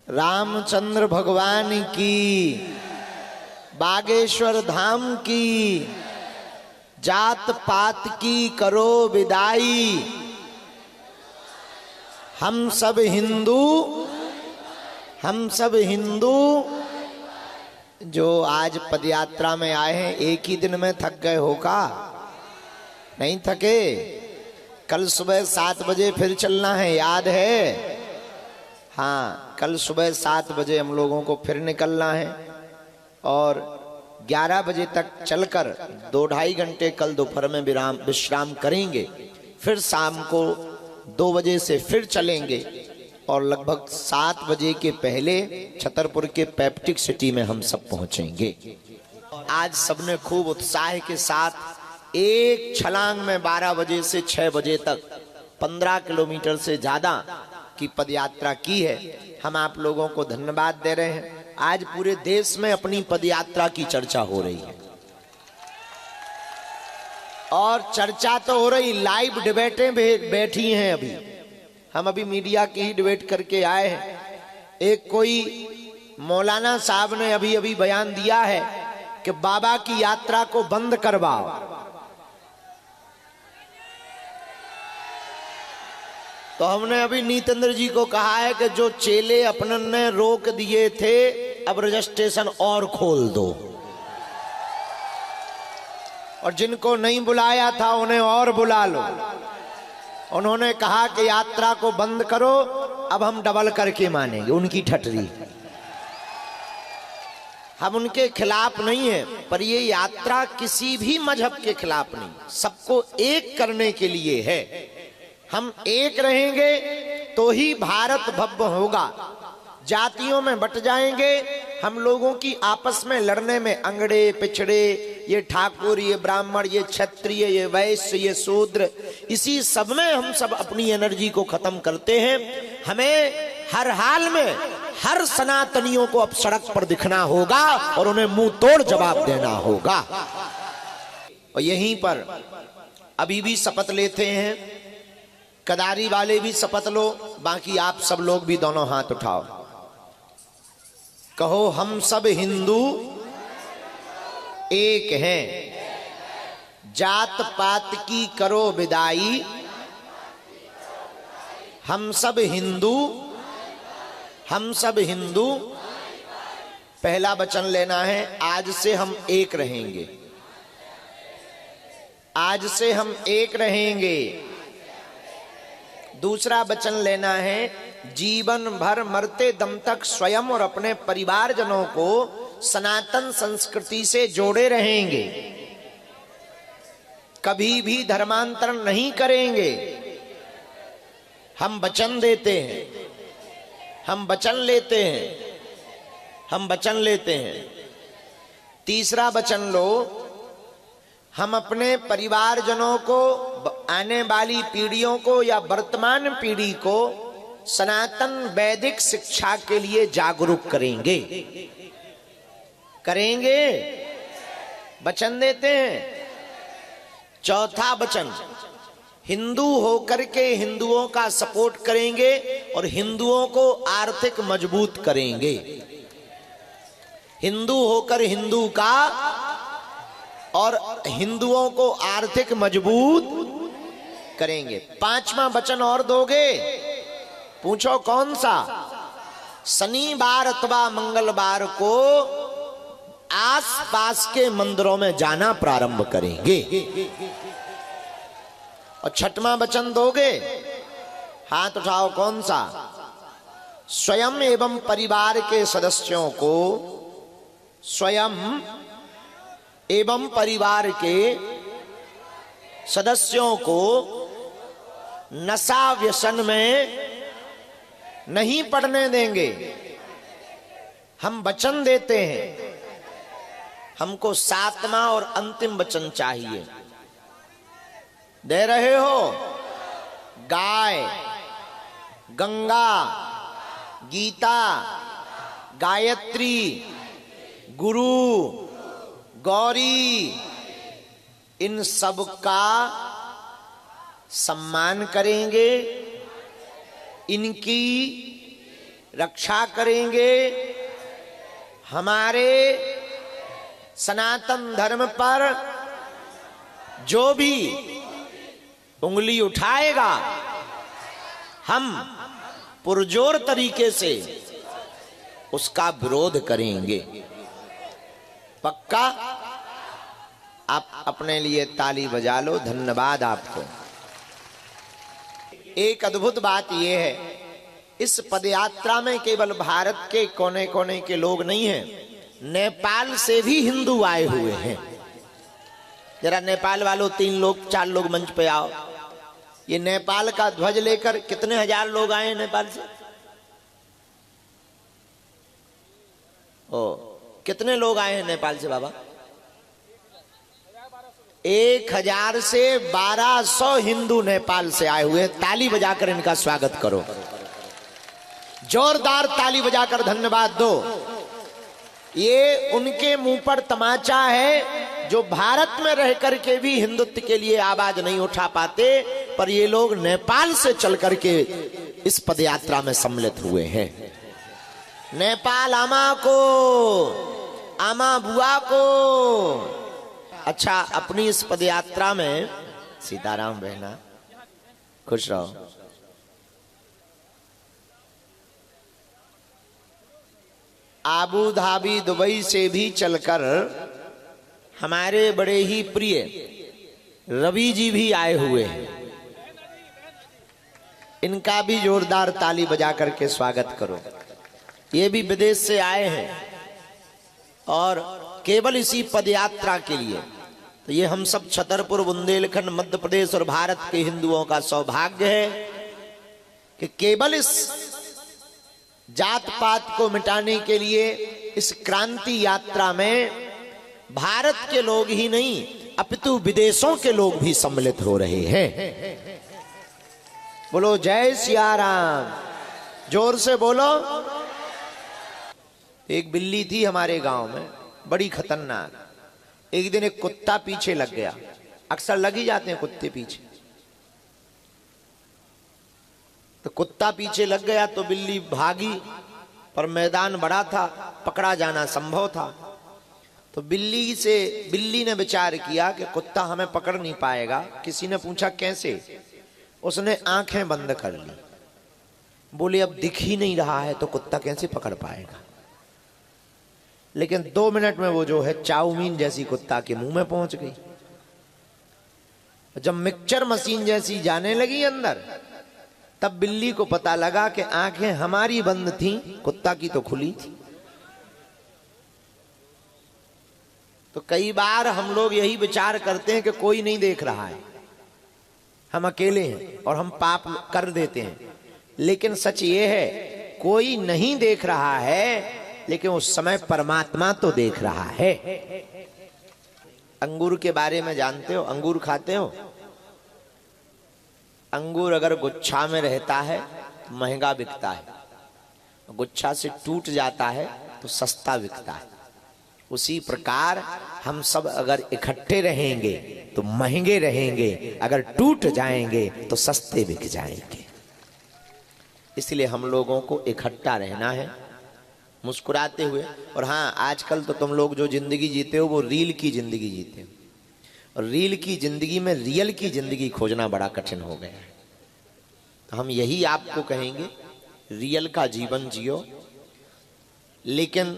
रामचंद्र भगवान की, बागेश्वर धाम की, जात पात की करो विदाई, हम सब हिंदू, हम सब हिंदू। जो आज पदयात्रा में आए हैं एक ही दिन में थक गए हो का? नहीं थके। कल सुबह 7 बजे फिर चलना है, याद है? हाँ, कल सुबह 7 बजे हम लोगों को फिर निकलना है और 11 बजे तक चलकर 2-2.5 घंटे कल दोपहर में विश्राम करेंगे। फिर शाम को 2 बजे से फिर चलेंगे और लगभग 7 बजे के पहले छतरपुर के पैप्टिक सिटी में हम सब पहुंचेंगे। आज सबने खूब उत्साह के साथ एक छलांग में 12 बजे से 6 बजे तक 15 किलोमीटर से ज्यादा की पदयात्रा की है। हम आप लोगों को धन्यवाद दे रहे हैं। आज पूरे देश में अपनी पदयात्रा की चर्चा हो रही है और चर्चा तो हो रही, लाइव डिबेटें बैठी हैं। अभी हम अभी मीडिया की ही डिबेट करके आए हैं। एक कोई मौलाना साहब ने अभी अभी बयान दिया है कि बाबा की यात्रा को बंद करवाओ। तो हमने अभी नीतेंद्र जी को कहा है कि जो चेले अपनन ने रोक दिए थे, अब रजिस्ट्रेशन और खोल दो, और जिनको नहीं बुलाया था उन्हें और बुला लो। उन्होंने कहा कि यात्रा को बंद करो, अब हम डबल करके मानेंगे उनकी ठटरी। हम उनके खिलाफ नहीं है, पर ये यात्रा किसी भी मजहब के खिलाफ नहीं, सबको एक करने के लिए है। हम एक रहेंगे तो ही भारत भव्य होगा। जातियों में बट जाएंगे, हम लोगों की आपस में लड़ने में अंगड़े पिछड़े, ये ठाकुर, ये ब्राह्मण, ये क्षत्रिय, ये वैश्य, ये शूद्र, इसी सब में हम सब अपनी एनर्जी को खत्म करते हैं। हमें हर हाल में हर सनातनियों को अब सड़क पर दिखना होगा और उन्हें मुंह तोड़ जवाब देना होगा। और यहीं पर अभी भी शपथ लेते हैं, कदारी वाले भी शपथ लो, बाकी आप सब लोग भी दोनों हाथ उठाओ, कहो हम सब हिंदू एक हैं, जात पात की करो विदाई, हम सब हिंदू, हम सब हिंदू। पहला वचन लेना है, आज से हम एक रहेंगे, आज से हम एक रहेंगे। दूसरा वचन लेना है, जीवन भर मरते दम तक स्वयं और अपने परिवारजनों को सनातन संस्कृति से जोड़े रहेंगे, कभी भी धर्मांतरण नहीं करेंगे। हम वचन देते हैं, हम वचन लेते हैं, हम वचन लेते हैं। तीसरा वचन लो, हम अपने परिवारजनों को, आने वाली पीढ़ियों को या वर्तमान पीढ़ी को सनातन वैदिक शिक्षा के लिए जागरूक करेंगे, करेंगे, वचन देते हैं। चौथा वचन, हिंदू होकर के हिंदुओं का सपोर्ट करेंगे और हिंदुओं को आर्थिक मजबूत करेंगे, हिंदू होकर हिंदू का और हिंदुओं को आर्थिक मजबूत करेंगे। पांचवा वचन और दोगे? पूछो कौन सा? शनिवार अथवा मंगलवार को आसपास के मंदिरों में जाना प्रारंभ करेंगे। और छठवां वचन दोगे? हाथ उठाओ, कौन सा? स्वयं एवं परिवार के सदस्यों को, स्वयं एवं परिवार के सदस्यों को नशा व्यसन में नहीं पड़ने देंगे। हम वचन देते हैं, हमको 7वां और अंतिम वचन चाहिए। दे रहे हो? गाय, गंगा, गीता, गायत्री, गुरु, गौरी, इन सब का सम्मान करेंगे, इनकी रक्षा करेंगे, हमारे सनातन धर्म पर जो भी उंगली उठाएगा हम पुरजोर तरीके से उसका विरोध करेंगे। पक्का? आप अपने लिए ताली बजा लो। धन्यवाद आपको। एक अद्भुत बात यह है, इस पदयात्रा में केवल भारत के कोने कोने के लोग नहीं हैं, नेपाल से भी हिंदू आए हुए हैं। जरा नेपाल वालों 3 लोग 4 लोग मंच पे आओ। ये नेपाल का ध्वज लेकर कितने हजार लोग आए हैं नेपाल से? ओ, कितने लोग आए हैं नेपाल से बाबा? 1000 से 1200 हिंदू नेपाल से आए हुए। ताली बजाकर इनका स्वागत करो, जोरदार ताली बजाकर धन्यवाद दो। ये उनके मुंह पर तमाचा है जो भारत में रह करके भी हिंदुत्व के लिए आवाज नहीं उठा पाते, पर ये लोग नेपाल से चल करके इस पदयात्रा में सम्मिलित हुए हैं। नेपाल आमा को, आमा बुआ को। अच्छा, अपनी इस पदयात्रा में सीताराम बहना खुश रहो। आबू धाबी दुबई से भी चलकर हमारे बड़े ही प्रिय रवि जी भी आए हुए हैं। इनका भी जोरदार ताली बजा करके स्वागत करो। ये भी विदेश से आए हैं और केवल इसी पदयात्रा के लिए। तो ये हम सब छतरपुर, बुंदेलखंड, मध्य प्रदेश और भारत के हिंदुओं का सौभाग्य है कि केवल इस जात पात को मिटाने के लिए इस क्रांति यात्रा में भारत के लोग ही नहीं अपितु विदेशों के लोग भी सम्मिलित हो रहे हैं। बोलो जय सिया राम, जोर से बोलो। एक बिल्ली थी हमारे गांव में, बड़ी खतरनाक। एक दिन एक कुत्ता पीछे लग गया। अक्सर लग ही जाते हैं कुत्ते पीछे। तो कुत्ता पीछे लग गया तो बिल्ली भागी, पर मैदान बड़ा था, पकड़ा जाना संभव था। तो बिल्ली ने विचार किया कि कुत्ता हमें पकड़ नहीं पाएगा। किसी ने पूछा कैसे? उसने आंखें बंद कर ली। बोले अब दिख ही नहीं रहा है तो कुत्ता कैसे पकड़ पाएगा। लेकिन 2 मिनट में वो जो है चाउमीन जैसी कुत्ता के मुंह में पहुंच गई। जब मिक्सचर मशीन जैसी जाने लगी अंदर, तब बिल्ली को पता लगा कि आंखें हमारी बंद थीं, कुत्ता की तो खुली थी। तो कई बार हम लोग यही विचार करते हैं कि कोई नहीं देख रहा है, हम अकेले हैं और हम पाप कर देते हैं। लेकिन सच ये है, कोई नहीं देख रहा है, लेकिन उस समय परमात्मा तो देख रहा है। अंगूर के बारे में जानते हो? अंगूर खाते हो? अंगूर अगर गुच्छा में रहता है तो महंगा बिकता है, गुच्छा से टूट जाता है तो सस्ता बिकता है। उसी प्रकार हम सब अगर इकट्ठे रहेंगे तो महंगे रहेंगे, अगर टूट जाएंगे तो सस्ते बिक जाएंगे। इसलिए हम लोगों को इकट्ठा रहना है, मुस्कुराते हुए। और हाँ, आजकल तो तुम लोग जो जिंदगी जीते हो वो रील की जिंदगी जीते हो, और रील की जिंदगी में रियल की जिंदगी खोजना बड़ा कठिन हो गया है। तो हम यही आपको कहेंगे, रियल का जीवन जियो। लेकिन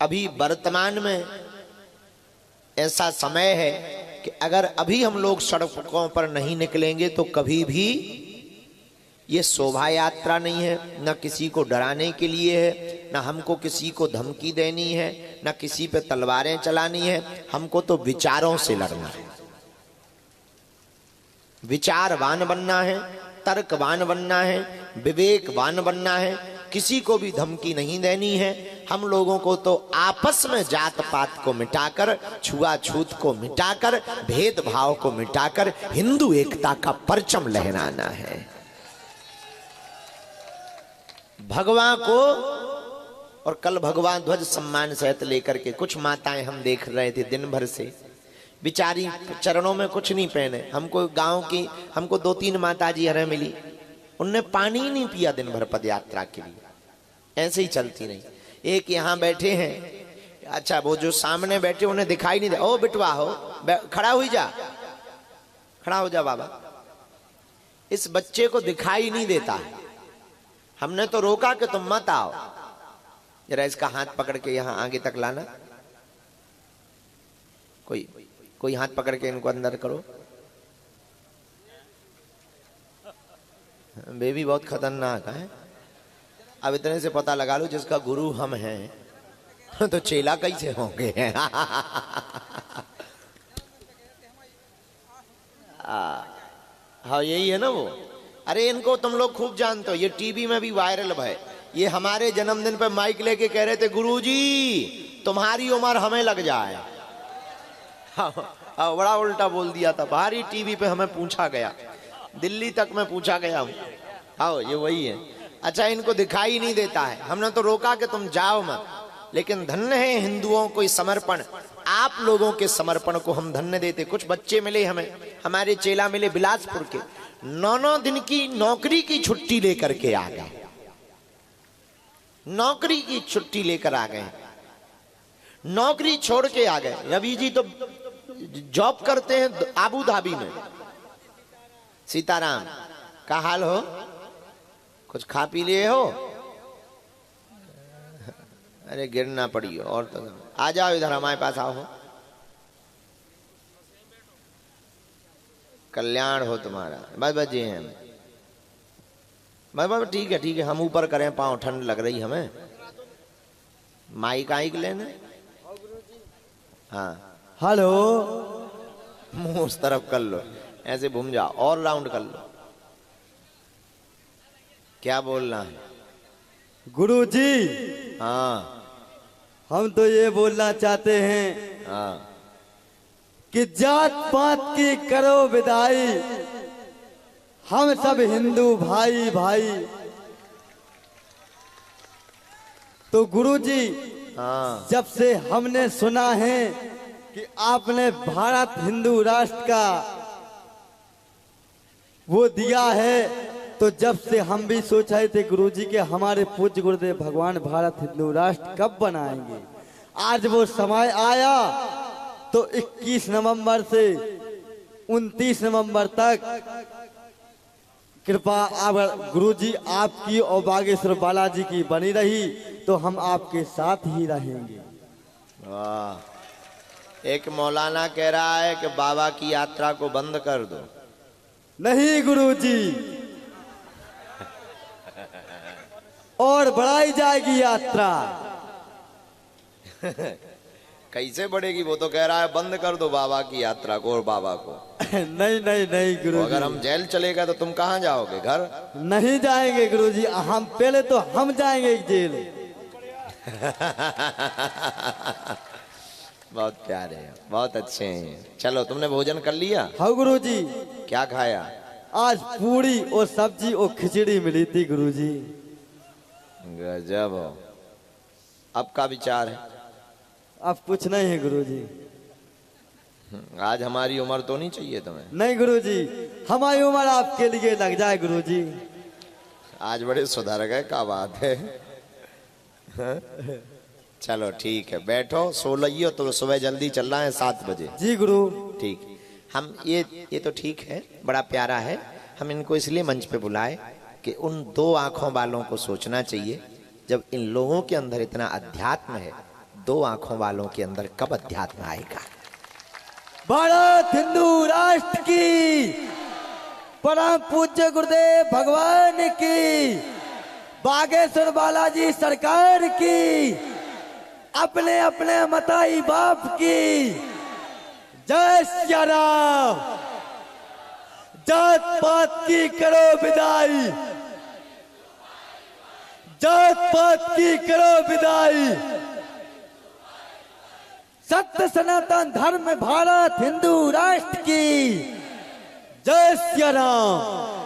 अभी वर्तमान में ऐसा समय है कि अगर अभी हम लोग सड़कों पर नहीं निकलेंगे तो कभी भी ये शोभा यात्रा नहीं है, न किसी को डराने के लिए है, न हमको किसी को धमकी देनी है, न किसी पे तलवारें चलानी है। हमको तो विचारों से लड़ना है, विचारवान बनना है, तर्कवान बनना है, विवेकवान बनना है। किसी को भी धमकी नहीं देनी है। हम लोगों को तो आपस में जात पात को मिटाकर, छुआछूत को मिटाकर, भेदभाव को मिटाकर हिंदू एकता का परचम लहराना है। भगवान को, और कल भगवान ध्वज सम्मान सहित लेकर के कुछ माताएं हम देख रहे थे दिन भर से, बिचारी चरणों में कुछ नहीं पहने। हमको गांव की, हमको 2-3 माताजी हमें मिली, उनने पानी ही नहीं पिया दिन भर पदयात्रा के लिए। ऐसे ही चलती रही। एक यहाँ बैठे हैं, अच्छा वो जो सामने बैठे उन्हें दिखाई नहीं दे, ओ बिटवा हो, खड़ा हुई जा, खड़ा हो जा बाबा। इस बच्चे को दिखाई नहीं देता है, हमने तो रोका कि तुम मत आओ। जरा इसका हाथ पकड़ के यहाँ आगे तक लाना, कोई हाथ पकड़ के इनको अंदर करो। बेबी बहुत खतरनाक है। अब इतने से पता लगा लो जिसका गुरु हम हैं तो चेला कैसे होंगे। हाँ यही है ना वो। अरे इनको तुम लोग खूब जानते हो, ये टीवी में भी वायरल है। ये हमारे जन्मदिन पे माइक लेके कह रहे थे गुरुजी तुम्हारी उम्र हमें लग जाए। हाँ, बड़ा उल्टा बोल दिया था, बाहरी टीवी पे हमें पूछा गया, दिल्ली तक में पूछा गया। हाँ ये वही है। अच्छा इनको दिखाई नहीं देता है, हमने तो रोका कि तुम जाओ मत, लेकिन धन्य है हिंदुओं को समर्पण, आप लोगों के समर्पण को हम धन्य देते। कुछ बच्चे मिले हमें, हमारे चेला मिले बिलासपुर के, 9 दिन की नौकरी की छुट्टी लेकर के आ गए, नौकरी की छुट्टी लेकर आ गए, नौकरी छोड़ के आ गए। रवि जी तो जॉब करते हैं आबू धाबी में। सीताराम का हाल हो, कुछ खा पी लिए हो? अरे गिरना पड़ी हो। और तो आ जाओ इधर हमारे पास आओ, कल्याण हो तुम्हारा। बस बस जी हैं, बस बस ठीक है ठीक है, हम ऊपर करें पाँव, ठंड लग रही हमें। माइक आइक लेने। हाँ हेलो, मुंह उस तरफ कर लो, ऐसे घूम जाओ और राउंड कर लो। क्या बोलना है? गुरुजी हाँ हम तो ये बोलना चाहते हैं हाँ कि जात पात की करो विदाई, हम सब हिंदू भाई भाई। तो गुरुजी हाँ जब से हमने सुना है कि आपने भारत हिंदू राष्ट्र का वो दिया है, तो जब से हम भी सोच रहे थे गुरुजी के हमारे पूज्य गुरुदेव भगवान भारत हिंदू राष्ट्र कब बनाएंगे। आज वो समय आया, तो 21 नवंबर से 29 नवंबर तक कृपा अगर गुरुजी आपकी और बागेश्वर बालाजी की बनी रही तो हम आपके साथ ही रहेंगे। वाह। एक मौलाना कह रहा है कि बाबा की यात्रा को बंद कर दो। नहीं गुरुजी, और बढ़ाई जाएगी यात्रा। कैसे बढ़ेगी? वो तो कह रहा है बंद कर दो बाबा की यात्रा को और बाबा को। नहीं नहीं नहीं गुरुजी, अगर हम जेल चलेगा तो तुम कहाँ जाओगे? घर नहीं जाएंगे गुरुजी, हम पहले तो हम जाएंगे जेल। बहुत प्यारे हैं, बहुत अच्छे हैं। चलो तुमने भोजन कर लिया? हाँ गुरुजी। क्या खाया? आज पूरी और सब्जी और खिचड़ी मिली थी गुरुजी। गजब हो। अब का विचार है? अब कुछ नहीं है गुरुजी। आज हमारी उम्र तो नहीं चाहिए तुम्हें? नहीं गुरुजी, हमारी उम्र आपके लिए लग जाए गुरुजी। आज बड़े सुधर गए, क्या बात है। चलो ठीक है, बैठो सो लियो, तो सुबह जल्दी चल रहा है 7 बजे। जी गुरु। ठीक, हम ये तो ठीक है, बड़ा प्यारा है। हम इनको इसलिए मंच पे बुलाए कि उन 2 आंखों वालों को सोचना चाहिए, जब इन लोगों के अंदर इतना अध्यात्म है, 2 आंखों वालों के अंदर कब अध्यात्म आएगा। भारत हिंदू राष्ट्र की, परम पूज्य गुरुदेव भगवान की, बागेश्वर बालाजी सरकार की, अपने अपने मताई बाप की। जय श्री राम। जात पात की करो विदाई, जात पात की करो विदाई। सत्य सनातन धर्म भारत हिंदू राष्ट्र की। जय श्री राम।